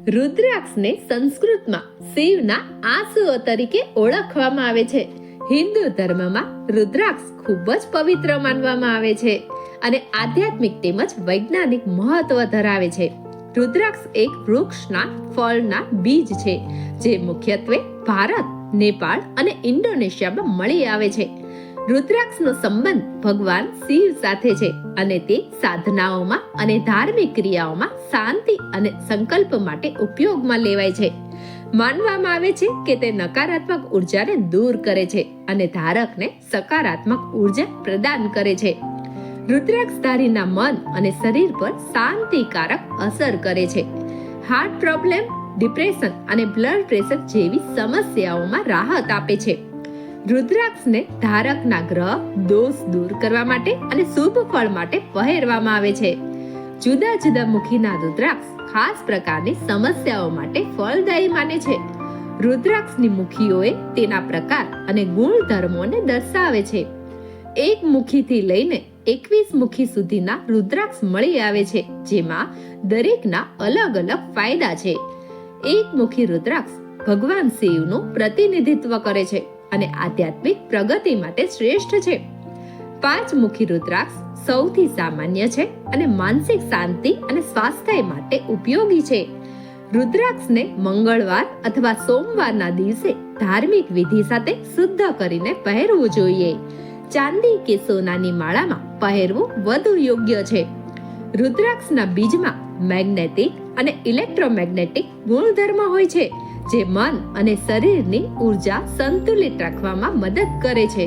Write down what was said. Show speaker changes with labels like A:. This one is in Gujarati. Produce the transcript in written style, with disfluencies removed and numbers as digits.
A: રુદ્રાક્ષને સંસ્કૃતમાં શિવના આંસુઓ તરીકે ઓળખવામાં આવે છે. હિન્દુ ધર્મમાં રુદ્રાક્ષ ખૂબ જ પવિત્ર માનવામાં આવે છે અને આધ્યાત્મિક તેમજ વૈજ્ઞાનિક મહત્વ ધરાવે છે. રુદ્રાક્ષ એક વૃક્ષના ફળના બીજ છે જે મુખ્યત્વે ભારત, નેપાળ અને ઇન્ડોનેશિયામાં મળી આવે છે. રુદ્રાક્ષનો સંબંધ ભગવાન શિવ સાથે છે અને તે સાધનાઓમાં અને ધાર્મિક ક્રિયાઓમાં શાંતિ અને સંકલ્પ માટે ઉપયોગમાં લેવાય છે. માનવામાં આવે છે કે તે નકારાત્મક ઉર્જાને દૂર કરે છે અને ધારકને સકારાત્મક ઉર્જા પ્રદાન કરે છે. રુદ્રાક્ષધારીના મન અને શરીર પર શાંતિકારક અસર કરે છે. હાર્ટ પ્રોબ્લેમ, ડિપ્રેશન અને બ્લડ પ્રેશર જેવી સમસ્યાઓમાં રાહત આપે છે. રુદ્રાક્ષને ધારકના ગ્રહ દોષ દૂર કરવા માટે અને શુભ ફળ માટે પહેરવામાં આવે છે. જુદા જુદા મુખીના રુદ્રાક્ષ ખાસ પ્રકારની સમસ્યાઓ માટે ફળદાયી માને છે. રુદ્રાક્ષની મુખીઓએ તેના પ્રકાર અને ગુણધર્મોને દર્શાવે છે. એક મુખીથી લઈને 21 મુખી સુધીના રુદ્રાક્ષ મળી આવે છે, જેમાં દરેકના અલગ અલગ ફાયદા છે. એક મુખી રુદ્રાક્ષ ભગવાન શિવનું પ્રતિનિધિત્વ કરે છે અને આધ્યાત્મિક પ્રગતિ માટે શ્રેષ્ઠ છે. 5 મુખી રુદ્રાક્ષ સૌથી સામાન્ય છે અને માનસિક શાંતિ અને સ્વાસ્થ્ય માટે ઉપયોગી છે. રુદ્રાક્ષને મંગળવાર અથવા સોમવારના દિવસે ધાર્મિક વિધિ સાથે શુદ્ધ કરીને પહેરવું જોઈએ. ચાંદી કે સોનાની માળામાં પહેરવું વધુ યોગ્ય છે. રુદ્રાક્ષના બીજમાં મેગ્નેટિક અને ઇલેક્ટ્રોમેગ્નેટિક ગુણધર્મ હોય છે, જે મન અને શરીરની ઉર્જા સંતુલિત રાખવામાં મદદ કરે છે.